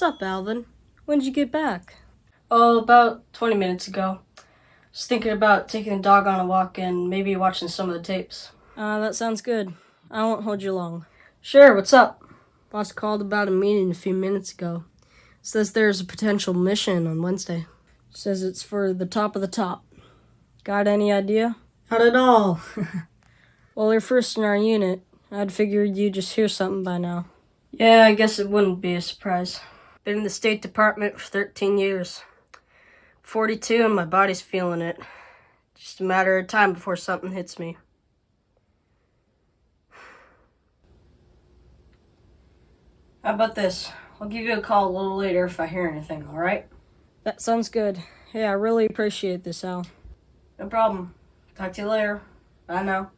up, Alvin? When'd you get back? Oh, about 20 minutes ago. Just thinking about taking the dog on a walk and maybe watching some of the tapes. That sounds good. I won't hold you long. Sure, what's up? Boss called about a meeting a few minutes ago. Says there's a potential mission on Wednesday. Says it's for the top of the top. Got any idea? Not at all. Well, you're first in our unit. I'd figured you'd just hear something by now. Yeah, I guess it wouldn't be a surprise. Been in the State Department for 13 years. 42 and my body's feeling it. Just a matter of time before something hits me. How about this? I'll give you a call a little later if I hear anything, alright? That sounds good. Hey, I really appreciate this, Al. No problem. Talk to you later. Bye now.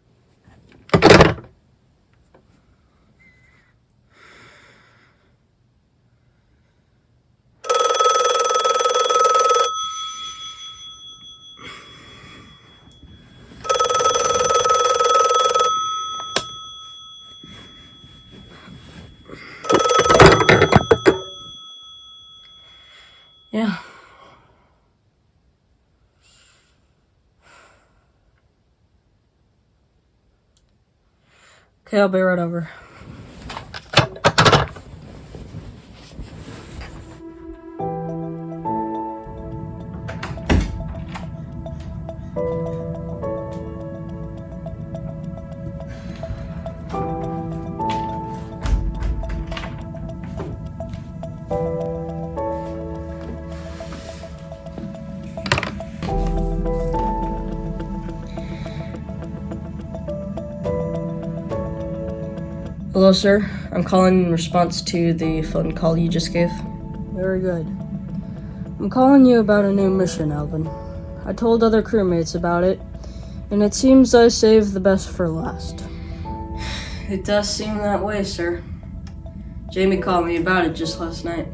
Yeah. Okay, I'll be right over. Hello, sir. I'm calling in response to the phone call you just gave. Very good. I'm calling you about a new mission, Alvin. I told other crewmates about it, and it seems I saved the best for last. It does seem that way, sir. Jamie called me about it just last night.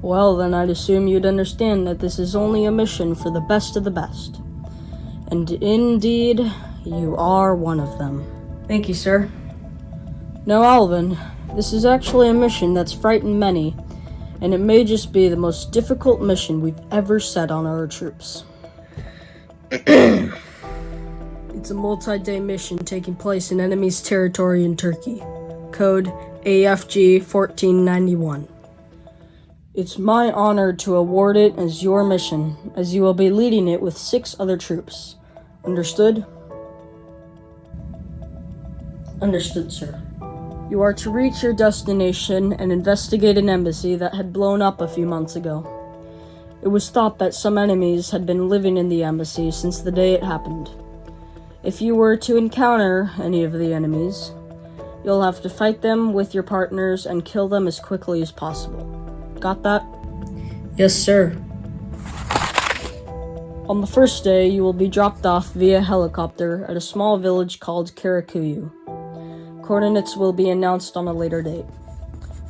Well, then I'd assume you'd understand that this is only a mission for the best of the best. And indeed, you are one of them. Thank you, sir. Now, Alvin, this is actually a mission that's frightened many, and it may just be the most difficult mission we've ever set on our troops. It's a multi-day mission taking place in enemy's territory in Turkey. Code AFG 1491. It's my honor to award it as your mission, as you will be leading it with 6 other troops. Understood? Understood, sir. You are to reach your destination and investigate an embassy that had blown up a few months ago. It was thought that some enemies had been living in the embassy since the day it happened. If you were to encounter any of the enemies, you'll have to fight them with your partners and kill them as quickly as possible. Got that? Yes, sir. On the first day, you will be dropped off via helicopter at a small village called Karakuyu. Coordinates will be announced on a later date.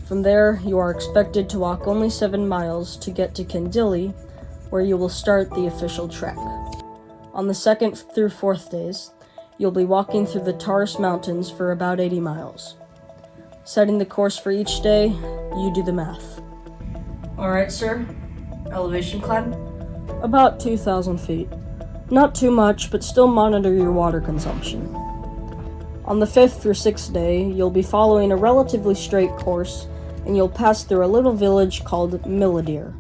From there, you are expected to walk only 7 miles to get to Kandili, where you will start the official trek. On the 2nd through 4th days, you'll be walking through the Taurus Mountains for about 80 miles. Setting the course for each day, you do the math. Alright, sir. Elevation climb? About 2,000 feet. Not too much, but still monitor your water consumption. On the 5th through 6th day, you'll be following a relatively straight course, and you'll pass through a little village called Miladir,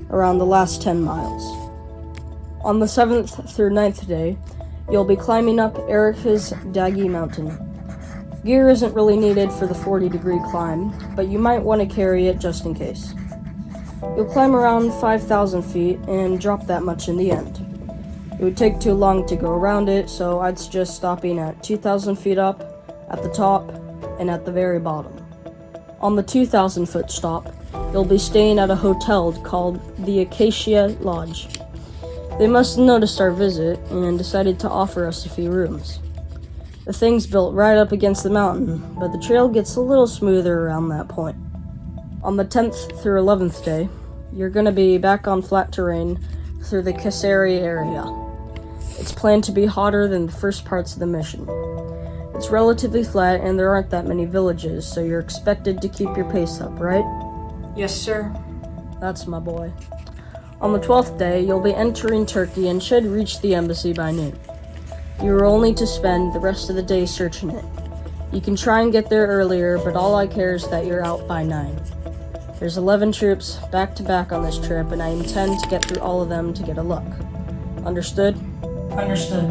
around the last 10 miles. On the 7th through 9th day, you'll be climbing up Erica's Dagi Mountain. Gear isn't really needed for the 40-degree climb, but you might want to carry it just in case. You'll climb around 5,000 feet and drop that much in the end. It would take too long to go around it, so I'd suggest stopping at 2,000 feet up, at the top, and at the very bottom. On the 2,000-foot stop, you'll be staying at a hotel called the Acacia Lodge. They must have noticed our visit and decided to offer us a few rooms. The thing's built right up against the mountain, but the trail gets a little smoother around that point. On the 10th through 11th day, you're going to be back on flat terrain through the Kaseri area. It's planned to be hotter than the first parts of the mission. It's relatively flat and there aren't that many villages, so you're expected to keep your pace up, right? Yes, sir. That's my boy. On the 12th day, you'll be entering Turkey and should reach the embassy by noon. You are only to spend the rest of the day searching it. You can try and get there earlier, but all I care is that you're out by 9. There's 11 troops back to back on this trip, and I intend to get through all of them to get a look. Understood? Understood.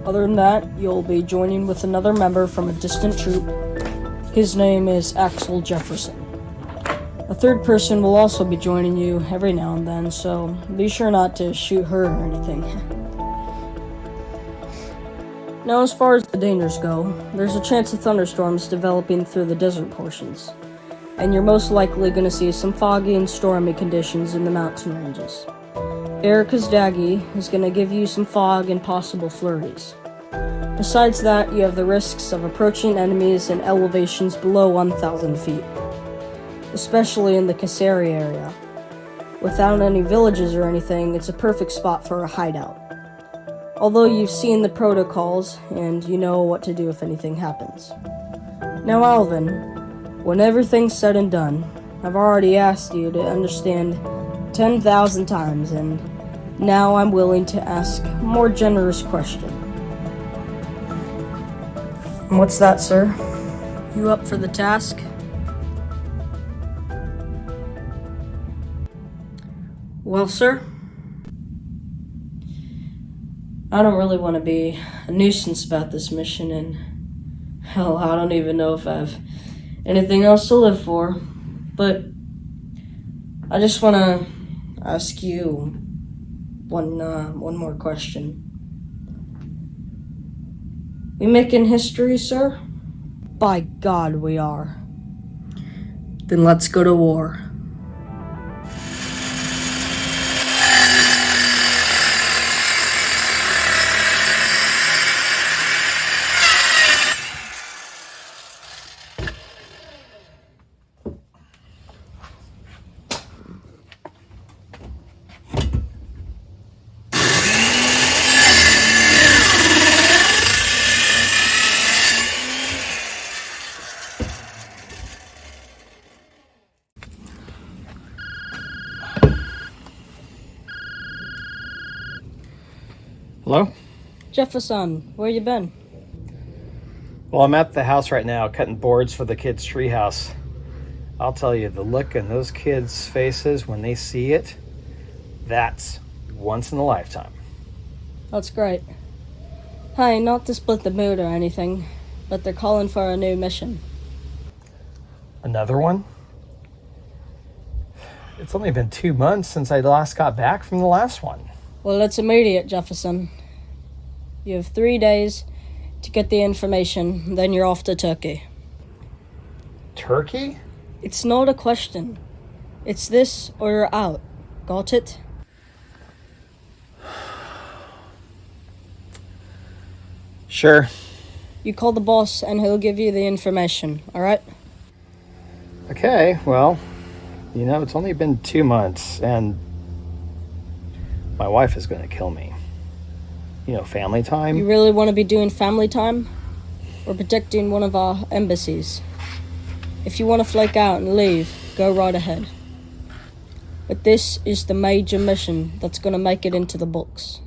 Other than that, you'll be joining with another member from a distant troop. His name is Axel Jefferson. A third person will also be joining you every now and then, so be sure not to shoot her or anything. Now, as far as the dangers go, there's a chance of thunderstorms developing through the desert portions, and you're most likely going to see some foggy and stormy conditions in the mountain ranges. Air Kazdagi is going to give you some fog and possible flurries. Besides that, you have the risks of approaching enemies in elevations below 1,000 feet, especially in the Kayseri area. Without any villages or anything, it's a perfect spot for a hideout. Although you've seen the protocols, and you know what to do if anything happens. Now, Alvin, when everything's said and done, I've already asked you to understand 10,000 times, and now I'm willing to ask a more generous question. What's that, sir? You up for the task? Well, sir, I don't really want to be a nuisance about this mission, and hell, I don't even know if I have anything else to live for, but I just want to ask you one more question. We making history, sir? By God, we are. Then let's go to war. Hello? Jefferson, where you been? Well, I'm at the house right now cutting boards for the kids' treehouse. I'll tell you, the look in those kids' faces when they see it, that's once in a lifetime. That's great. Hey, not to split the mood or anything, but they're calling for a new mission. Another one? It's only been 2 months since I last got back from the last one. Well, it's immediate, Jefferson. You have 3 days to get the information, then you're off to Turkey. Turkey? It's not a question. It's this or you're out. Got it? Sure. You call the boss and he'll give you the information, alright? Okay, well, it's only been 2 months, and my wife is going to kill me. Family time. You really want to be doing family time? Or protecting one of our embassies? If you want to flake out and leave, go right ahead. But this is the major mission that's going to make it into the books.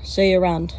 See you around.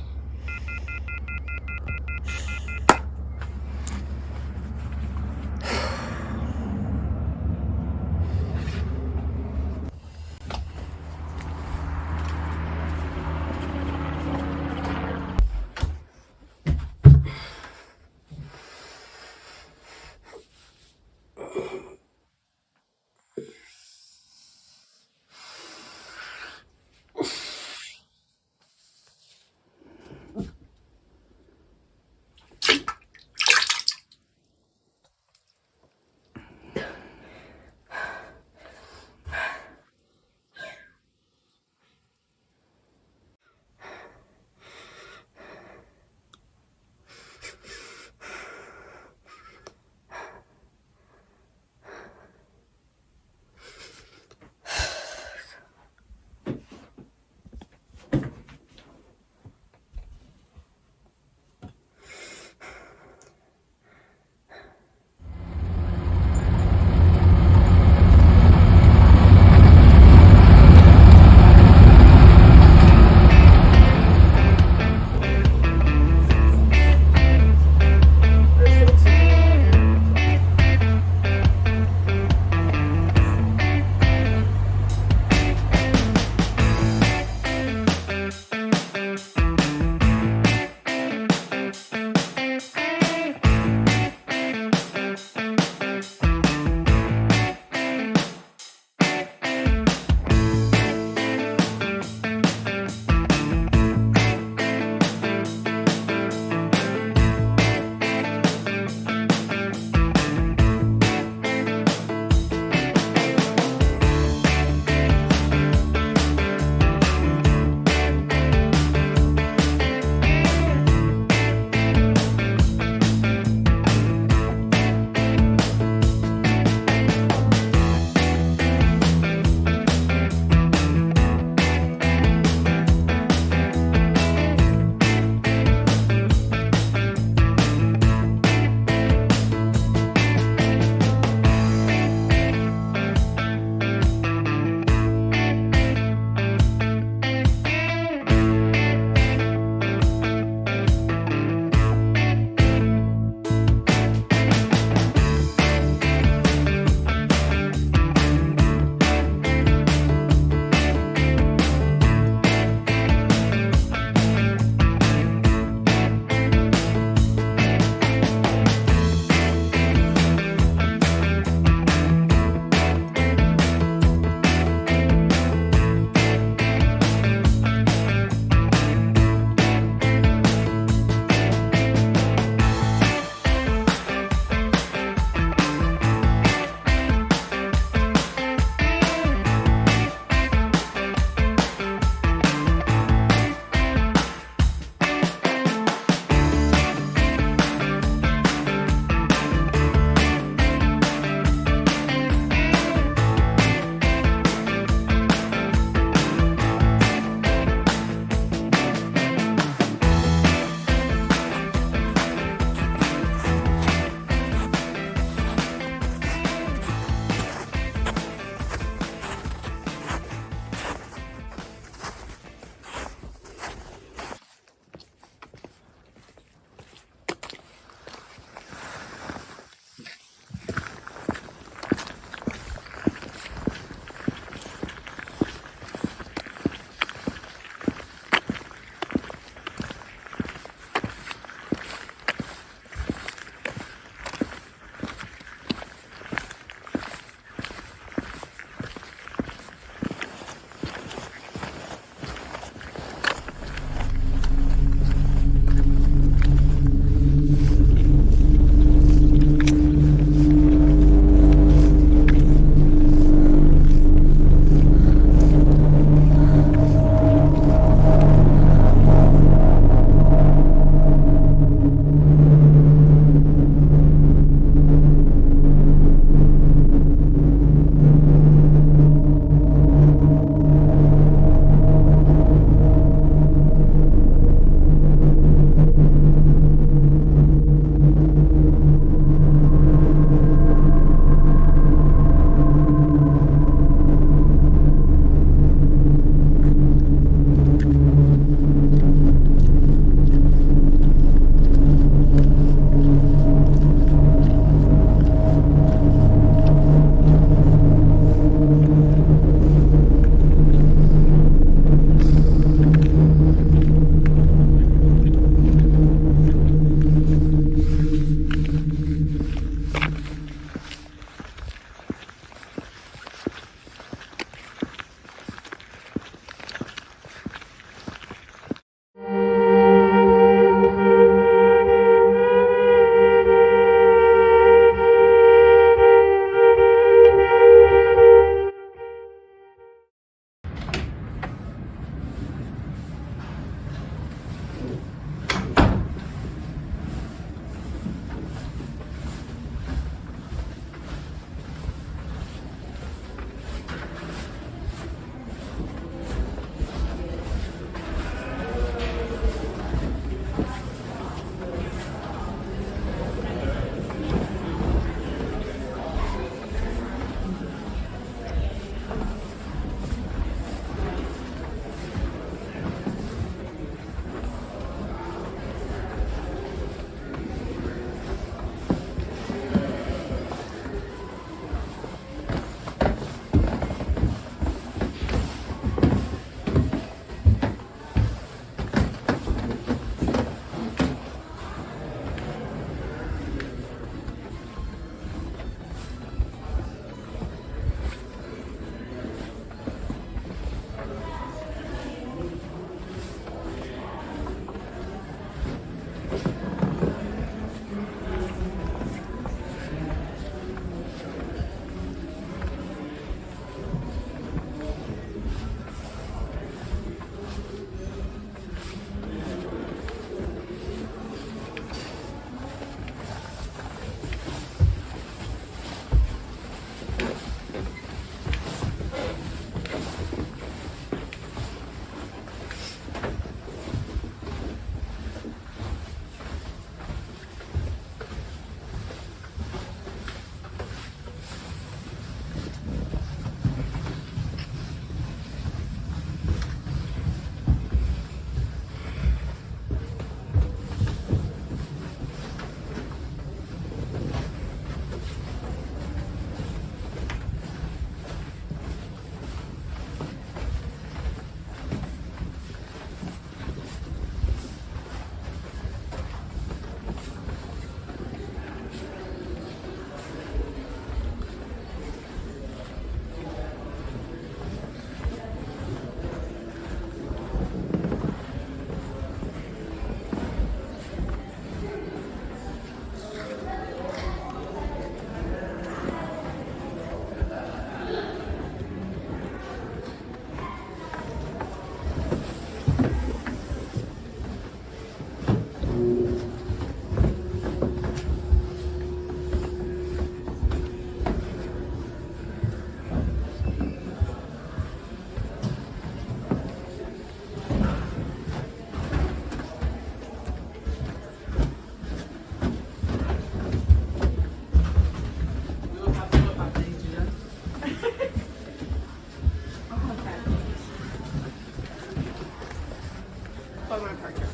was my partner.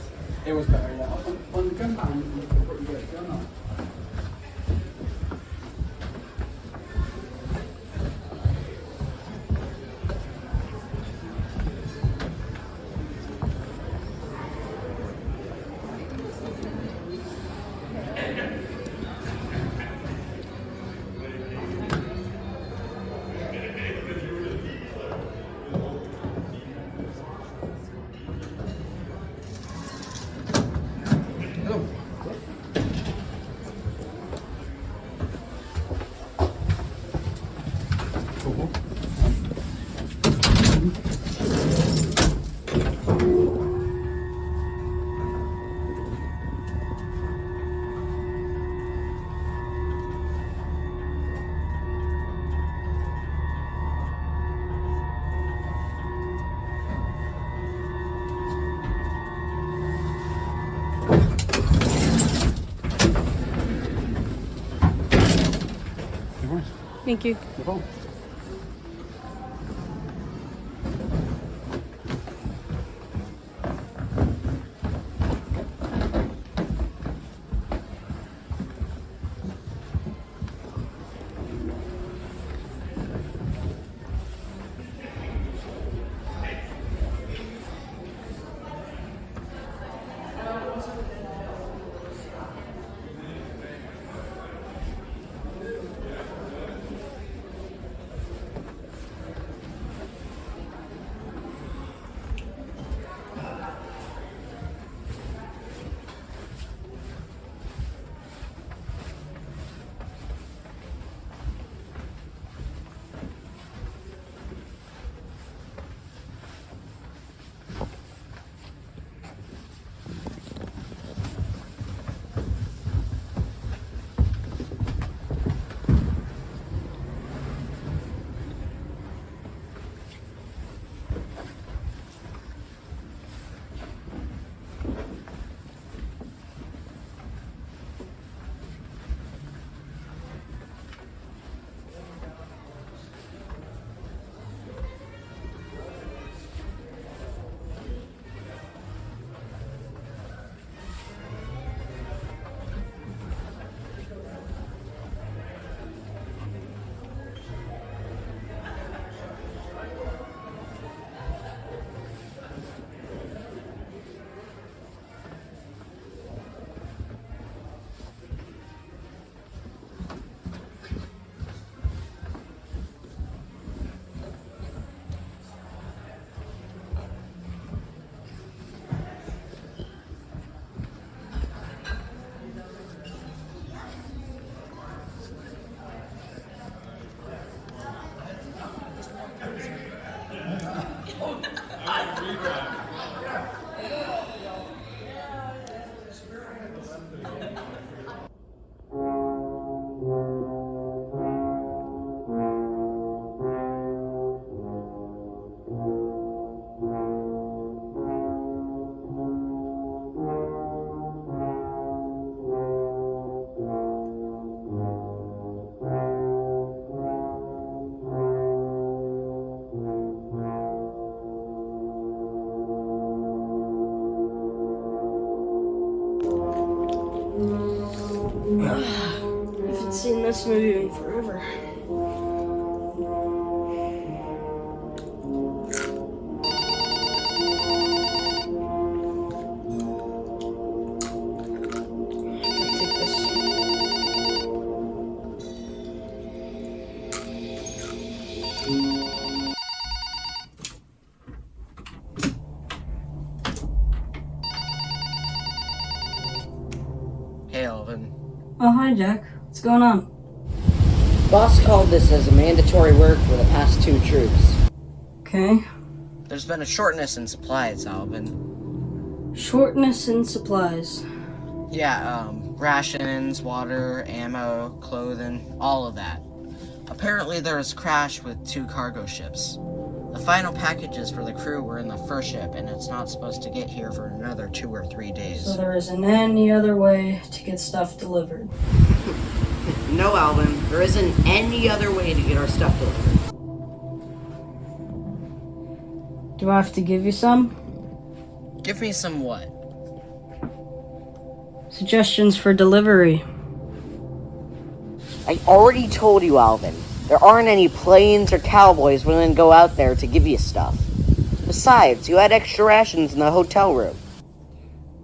It was better, yeah. On the gun time, you can put your gun on. Thank you. No problem. I haven't seen this movie in forever. Take this. Hey, Alvin. Oh, hi, Jack. What's going on? Boss called this as a mandatory work for the past 2 troops. Okay. There's been a shortness in supplies, Alvin. Shortness in supplies. Yeah, rations, water, ammo, clothing, all of that. Apparently there was a crash with 2 cargo ships. The final packages for the crew were in the first ship, and it's not supposed to get here for another 2 or 3 days. So there isn't any other way to get stuff delivered. No, Alvin, there isn't any other way to get our stuff delivered. Do I have to give you some? Give me some what? Suggestions for delivery. I already told you, Alvin. There aren't any planes or cowboys willing to go out there to give you stuff. Besides, you had extra rations in the hotel room.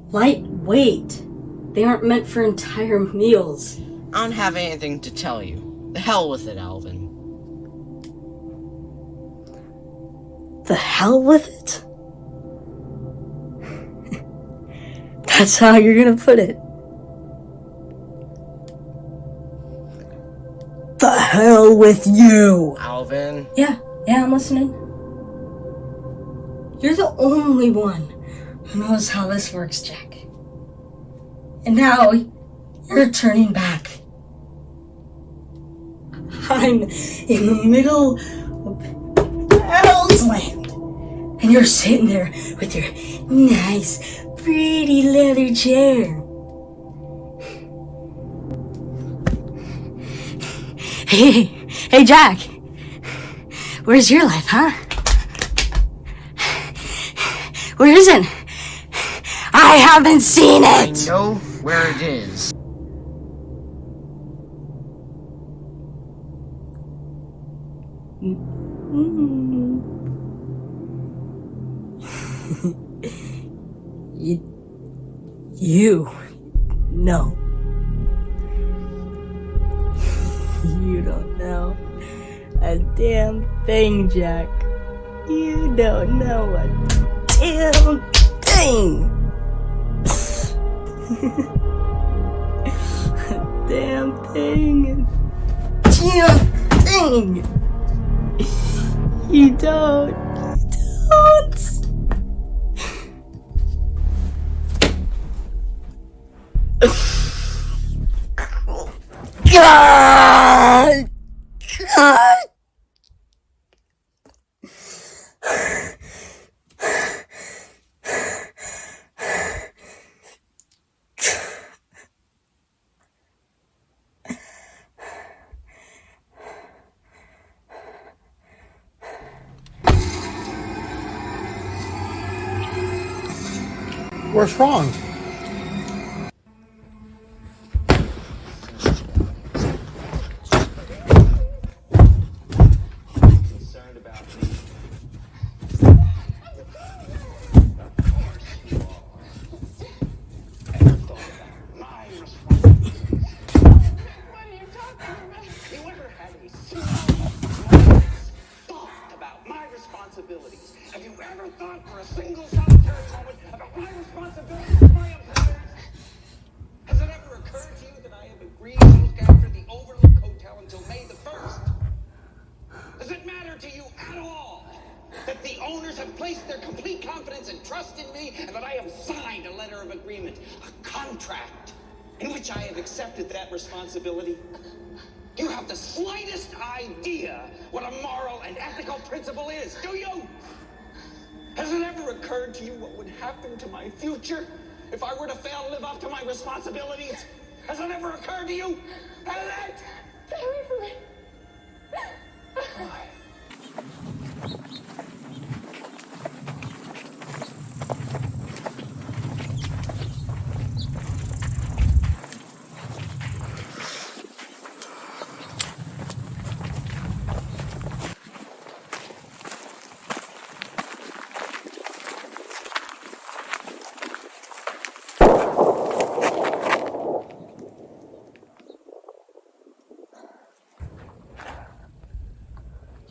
Lightweight. They aren't meant for entire meals. I don't have anything to tell you. The hell with it, Alvin. The hell with it? That's how you're gonna put it. The hell with you! Alvin. Yeah, I'm listening. You're the only one who knows how this works, Jack. And now, you're turning back. I'm in the middle of Hell's Land. And you're sitting there with your nice, pretty leather chair. Hey, Jack. Where's your life, huh? Where is it? I haven't seen it! I know where it is. You know. You don't know a damn thing, Jack. You don't know a damn thing. A damn thing. Damn thing. You don't. God! What's wrong? Have you ever thought for a single solitary moment about my responsibility to my employers? Has it ever occurred to you that I have agreed to look after the Overlook Hotel until May the 1st? Does it matter to you at all that the owners have placed their complete confidence and trust in me and that I have signed a letter of agreement, a contract, in which I have accepted that responsibility? You have the slightest idea what a moral and ethical principle is, do you? Has it ever occurred to you what would happen to my future if I were to fail to live up to my responsibilities? Has it ever occurred to you? Has it? Stay away from me. Why?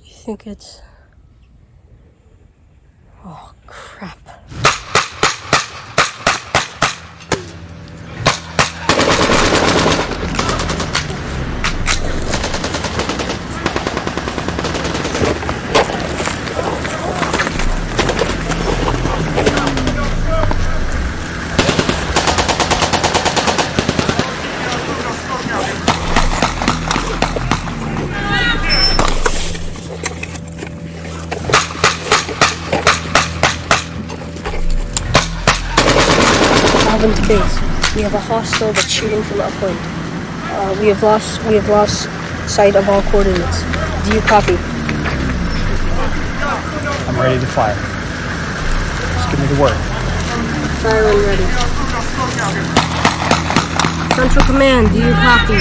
I think it's... Oh, crap. To base. We have a hostile that's shooting from upwind. We have lost sight of all coordinates. Do you copy? I'm ready to fire. Just give me the word. Siren ready. Central Command, do you copy?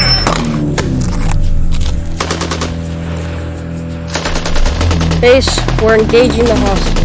Base, we're engaging the hostile.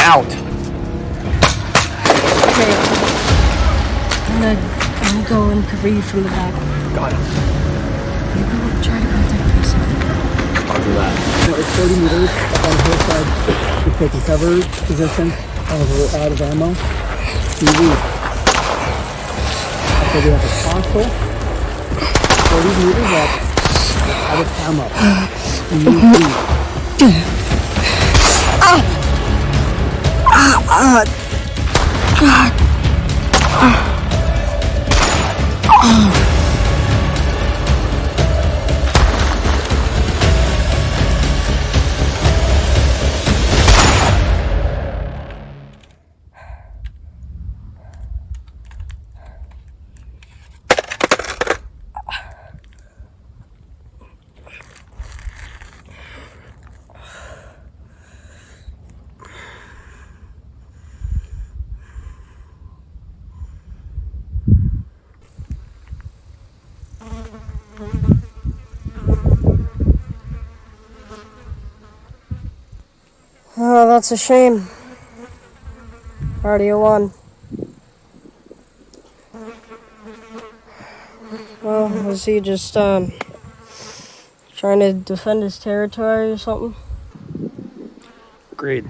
Out. Okay. I'm gonna go and cover you from the back. Got it. You go try to contact base. I'll do that. It's 30 meters on the hillside. We're taking cover position. We're out of ammo. TV. So we have a hostile. 30 meters up. Out of ammo. TV. Oh, that's a shame. Already won. Well, was he just trying to defend his territory or something? Agreed.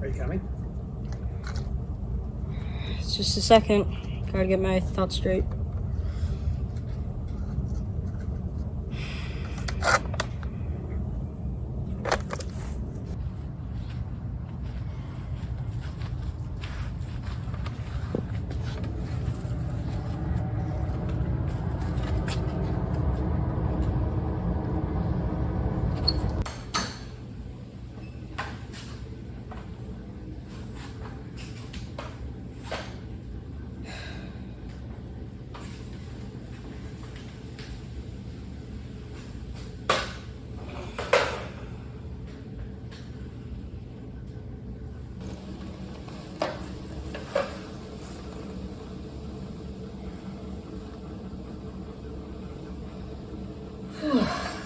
Are you coming? It's just a second. Gotta get my thoughts straight.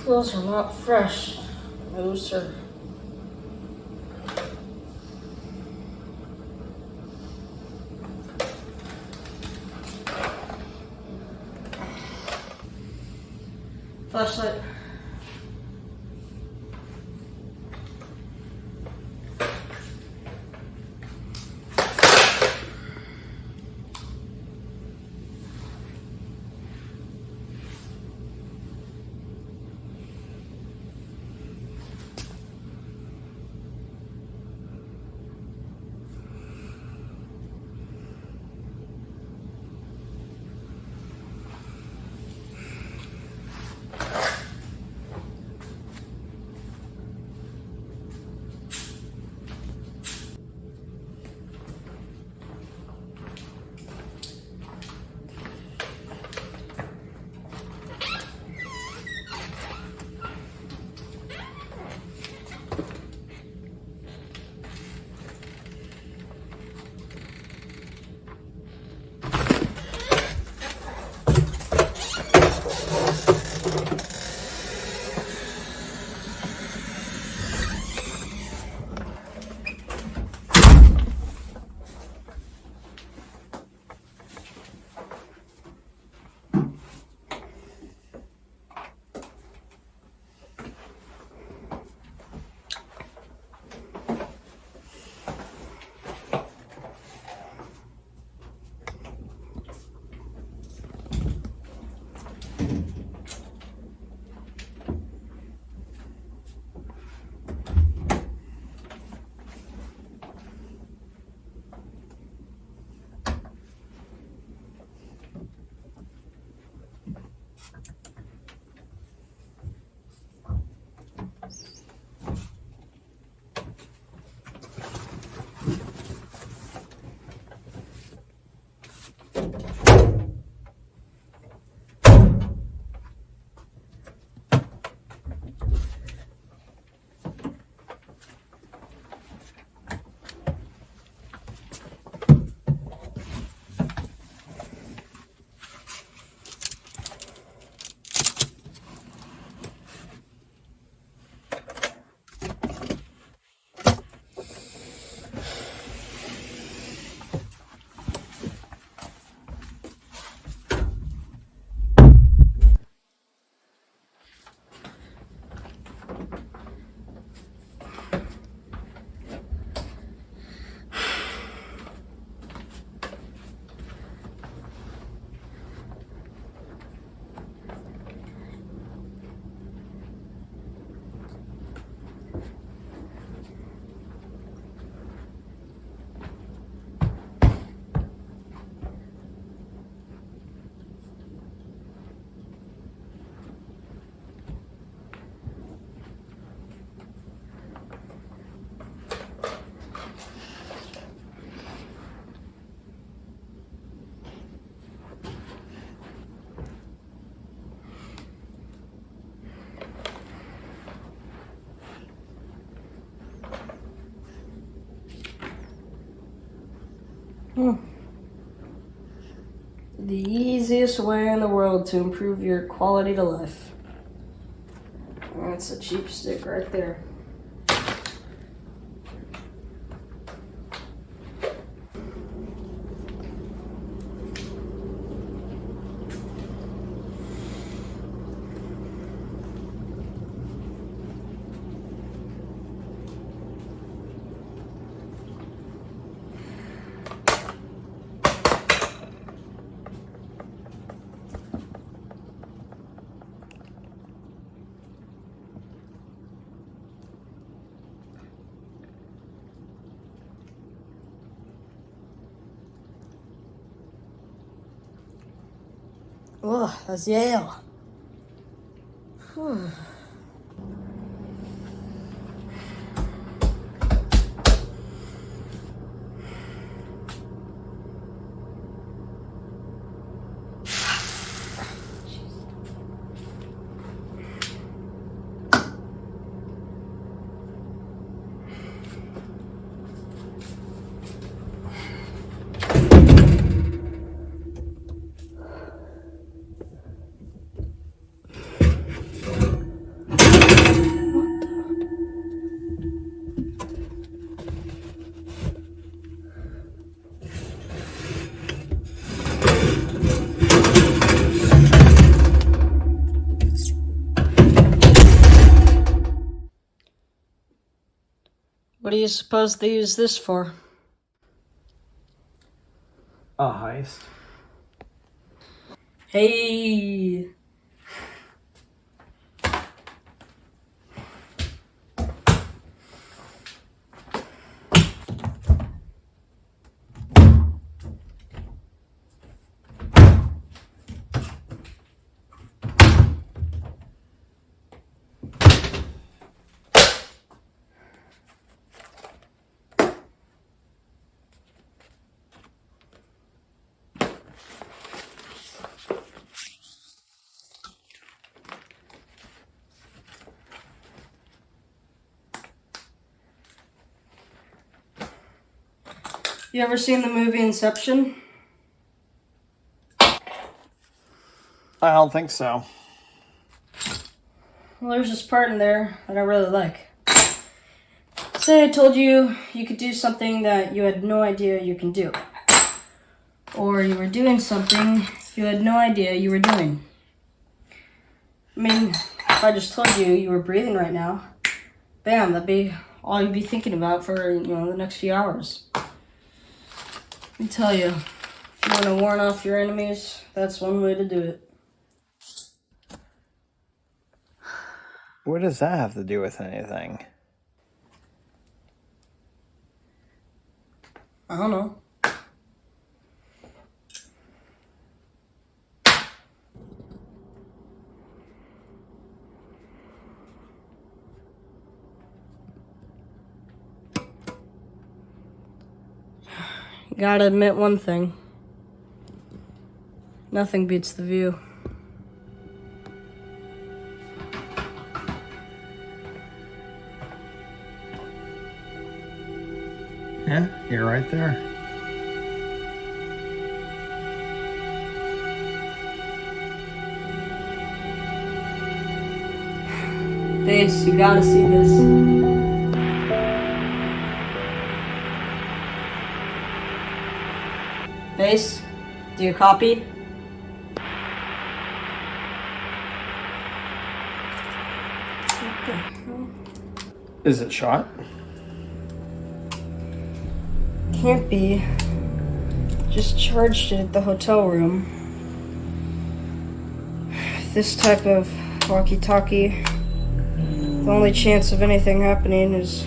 clothes are not fresh. No, sir. Flashlight. The easiest way in the world to improve your quality to life. That's a cheap stick right there. Oh, that's Yale. Whew. What do you suppose they use this for? A heist. Hey! You ever seen the movie Inception? I don't think so. Well, there's this part in there that I really like. Say I told you you could do something that you had no idea you can do. Or you were doing something you had no idea you were doing. I mean, if I just told you you were breathing right now, bam, that'd be all you'd be thinking about for, the next few hours. Let me tell you, if you want to warn off your enemies, that's one way to do it. What does that have to do with anything? I don't know. Gotta admit one thing. Nothing beats the view. Yeah, you're right there. Base, you gotta see this. Base, do you copy? Is it shot? Can't be. Just charged it at the hotel room. This type of walkie-talkie, the only chance of anything happening is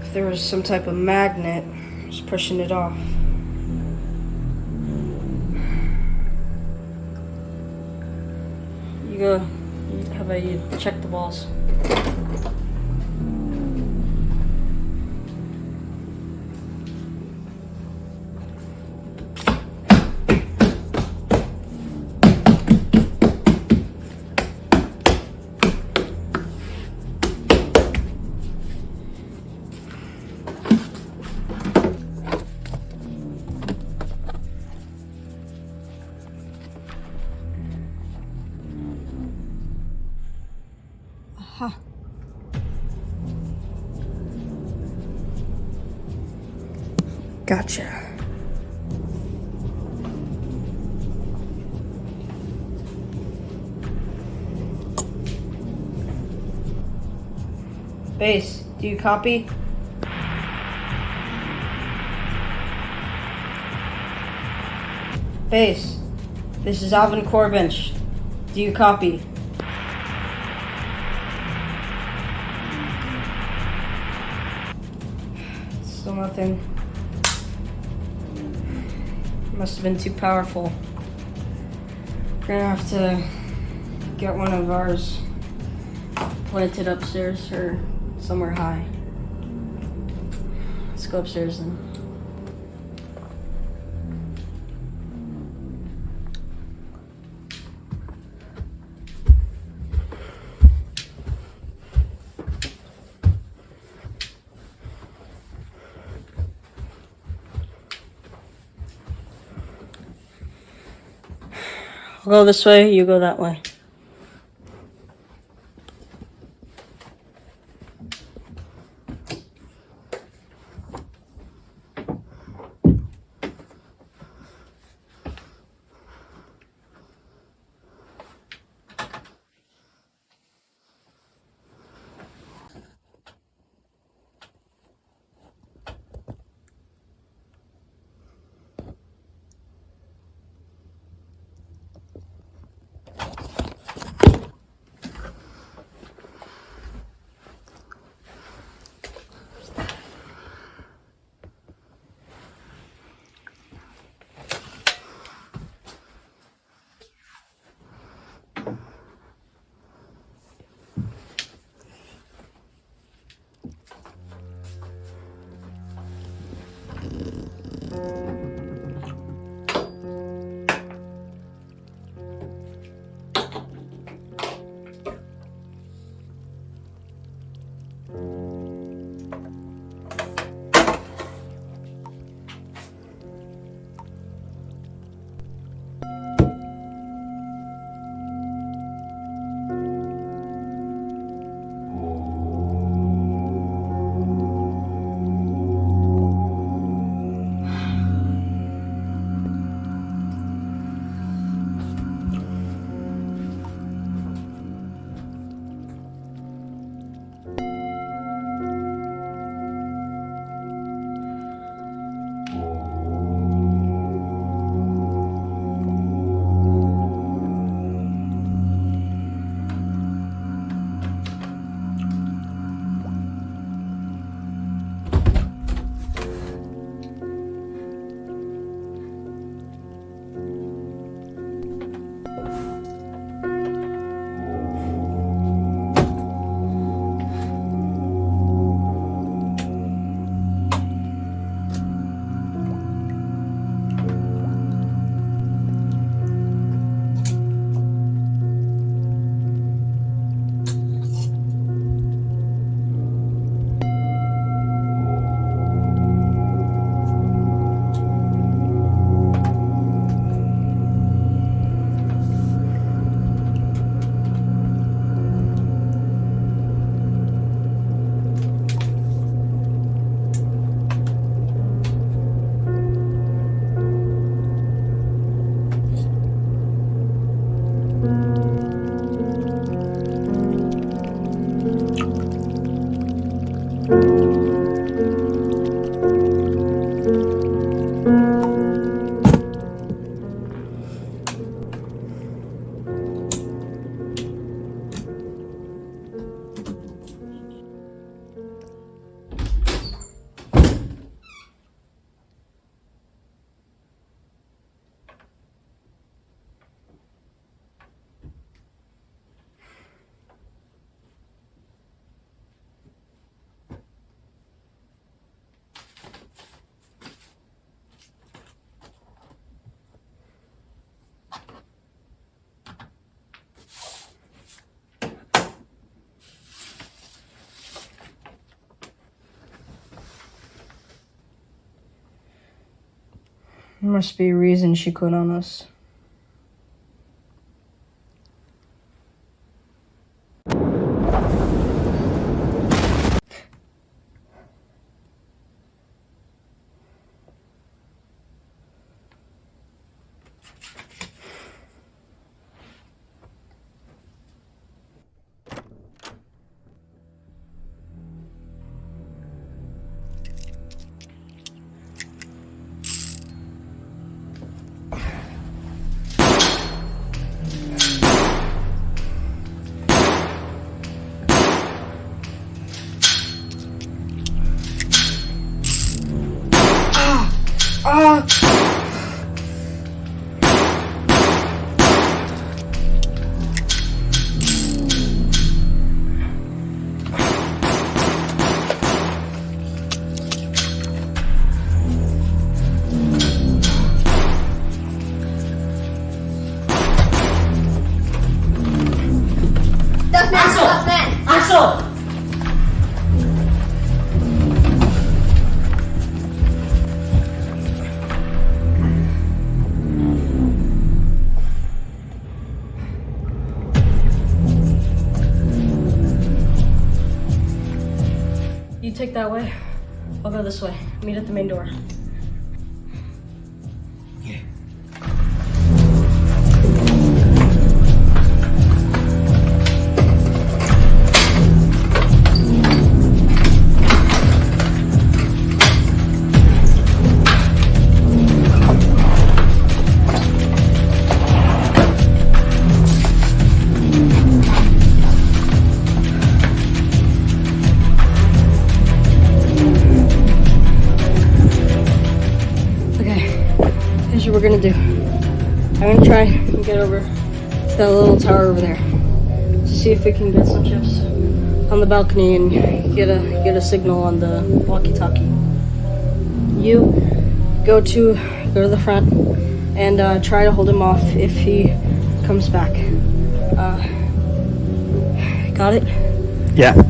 if there was some type of magnet just pushing it off. How about you check the balls? Gotcha. Base, do you copy? Base, this is Alvin Corbench. Do you copy? Still nothing. Must have been too powerful. We're gonna have to get one of ours planted upstairs or somewhere high. Let's go upstairs then. I'll go this way, you go that way. There must be a reason she quit on us. Axel! You take that way. I'll go this way. Meet at the main door. We're gonna do. I'm gonna try and get over to that little tower over there to see if we can get some chips on the balcony and get a signal on the walkie-talkie. You go to the front and try to hold him off if he comes back. Got it? Yeah.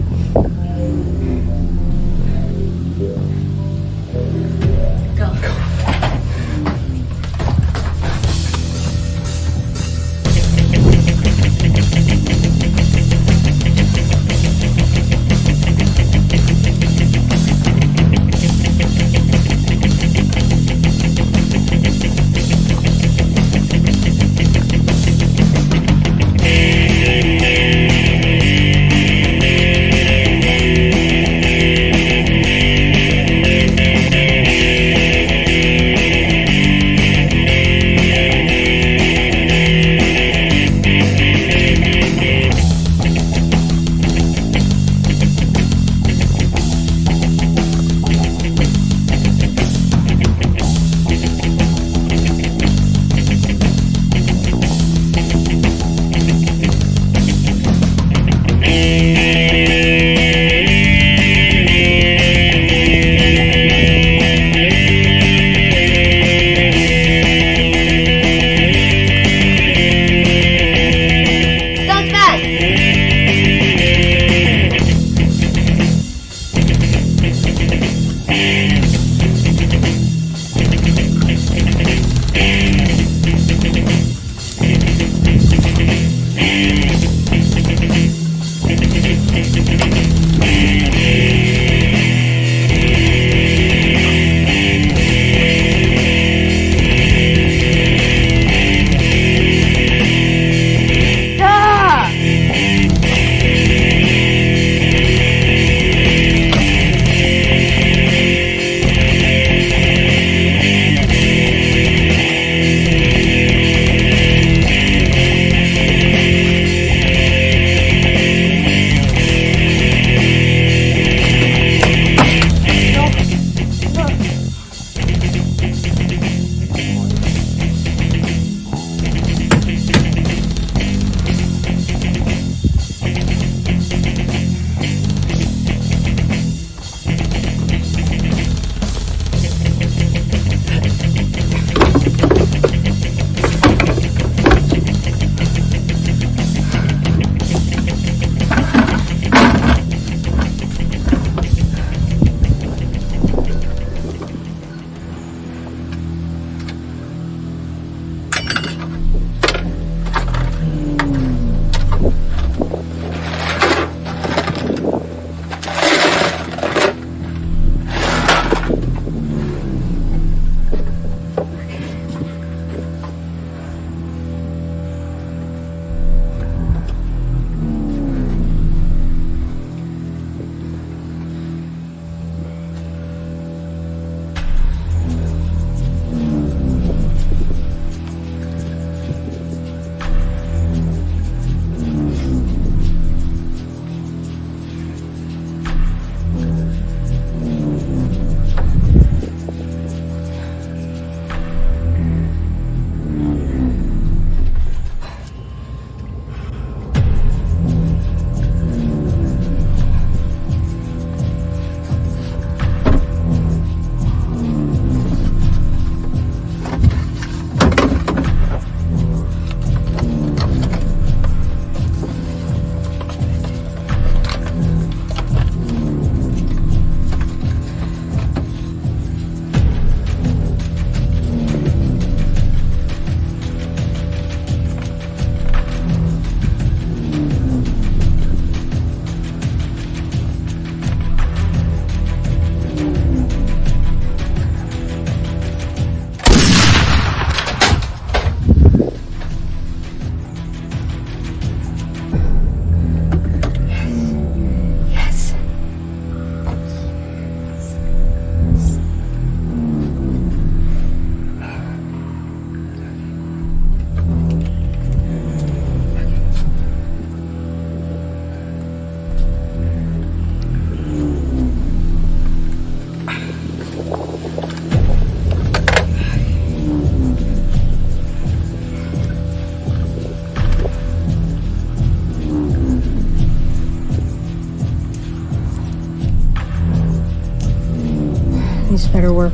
These better work.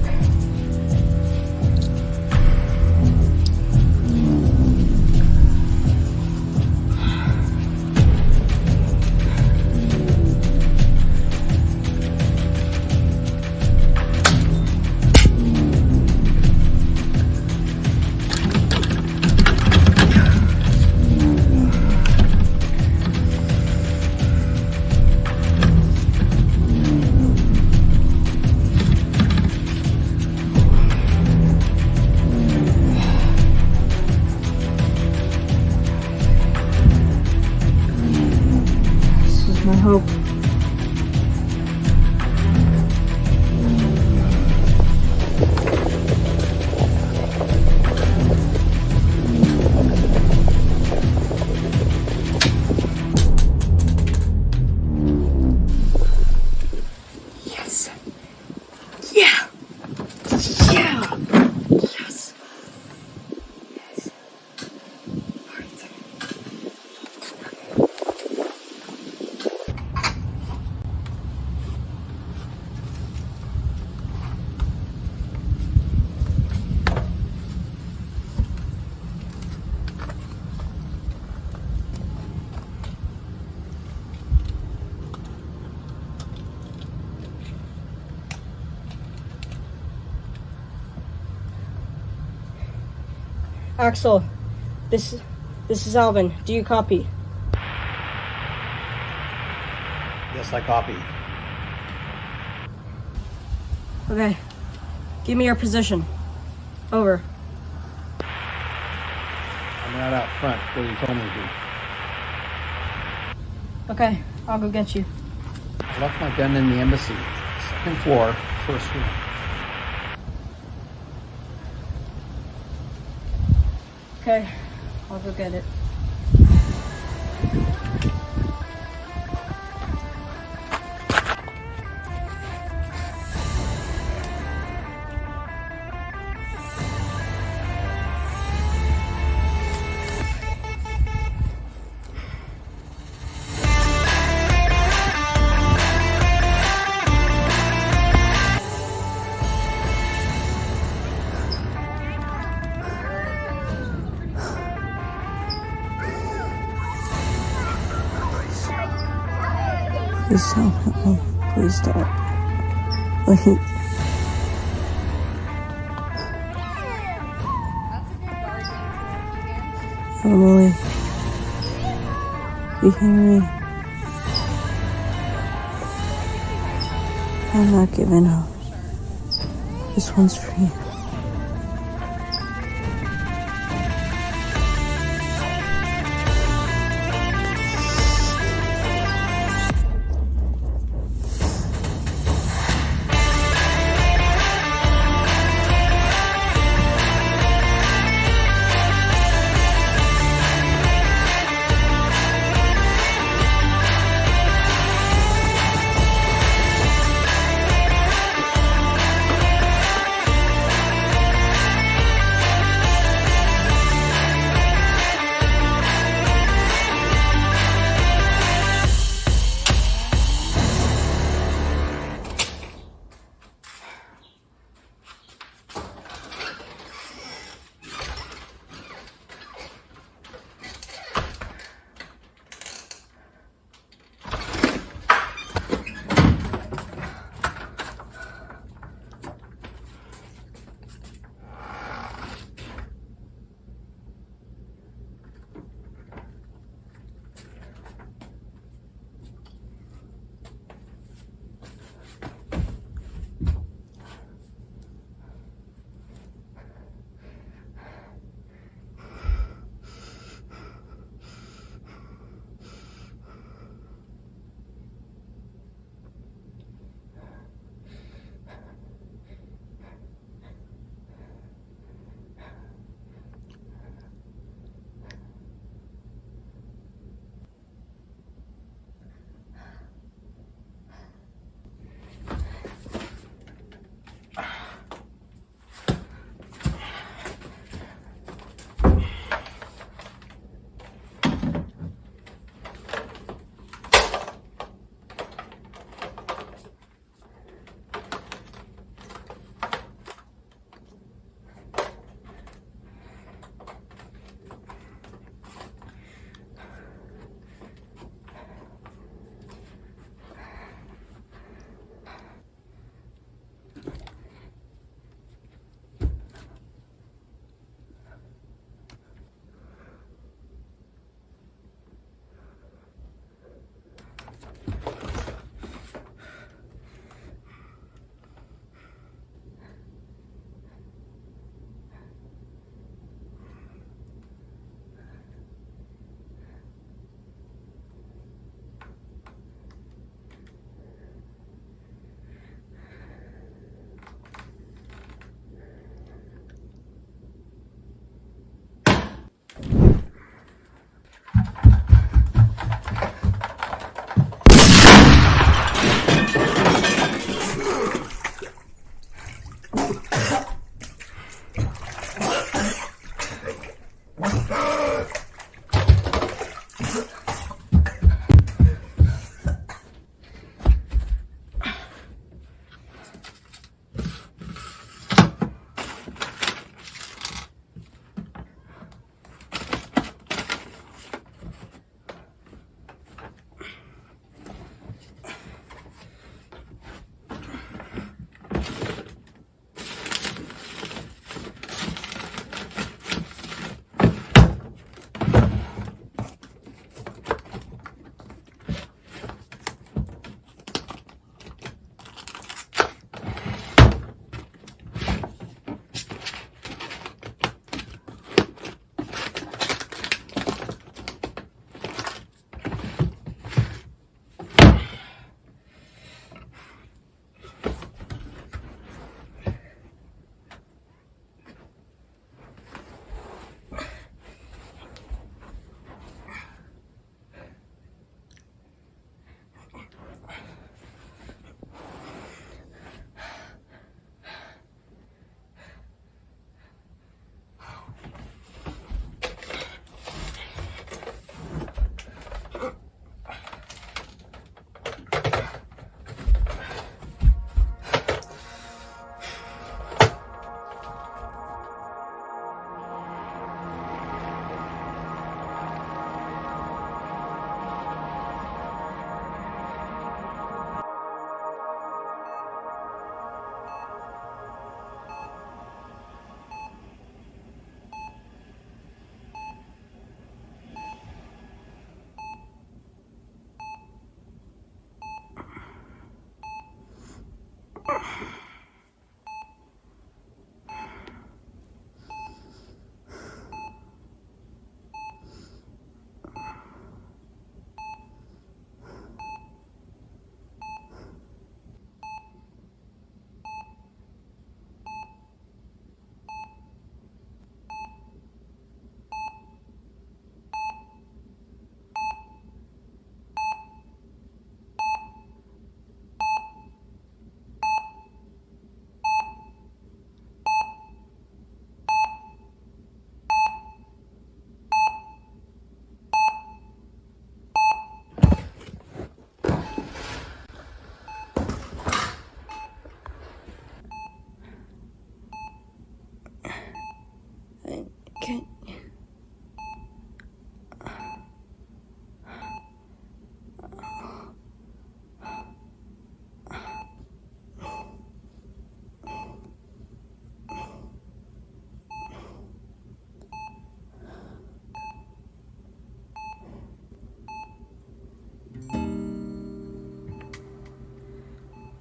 I hope. Yes. Yeah. Yeah. Yes. Yes. Axel, this is Alvin. Do you copy? Yes, I copy. Okay. Give me your position. Over. I'm right out front where you told me to be. Okay, I'll go get you. I left my gun in the embassy. Second floor, first room. Okay, I'll go get it. Please don't hit me. Please don't. Wait. Emily. You hear me? I'm not giving up. This one's for you.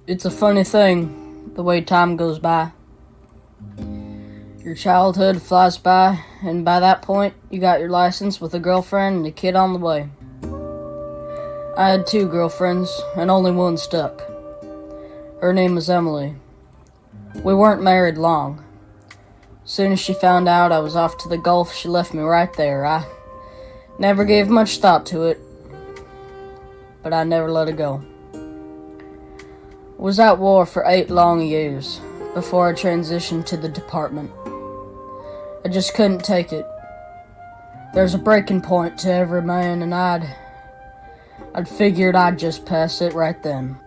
It's a funny thing, the way time goes by. Your childhood flies by, and by that point, you got your license with a girlfriend and a kid on the way. I had 2 girlfriends, and only one stuck. Her name was Emily. We weren't married long. Soon as she found out I was off to the Gulf, she left me right there. I never gave much thought to it, but I never let her go. Was at war for 8 long years before I transitioned to the department. I just couldn't take it. There's a breaking point to every man, and I'd figured I'd just pass it right then.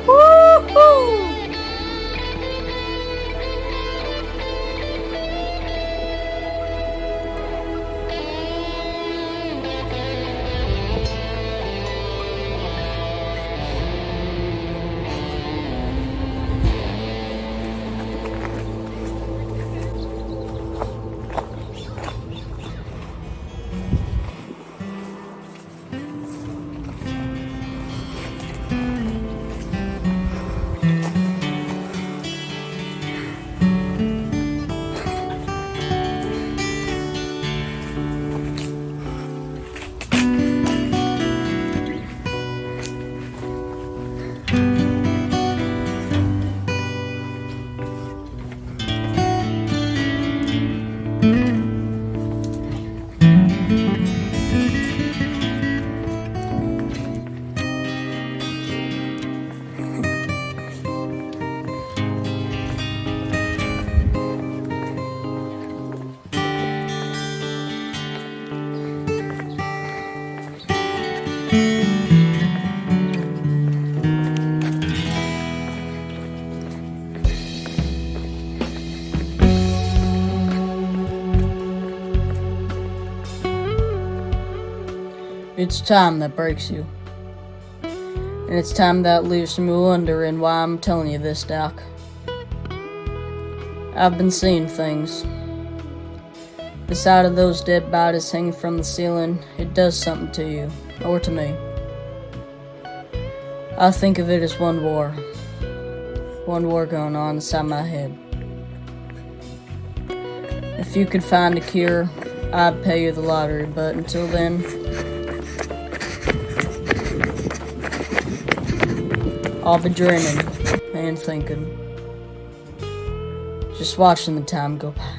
Woo-hoo! It's time that breaks you. And it's time that leaves me wondering why I'm telling you this, Doc. I've been seeing things. The sight of those dead bodies hanging from the ceiling, it does something to you, or to me. I think of it as one war. One war going on inside my head. If you could find a cure, I'd pay you the lottery, but until then, I'll be dreaming and thinking. Just watching the time go by.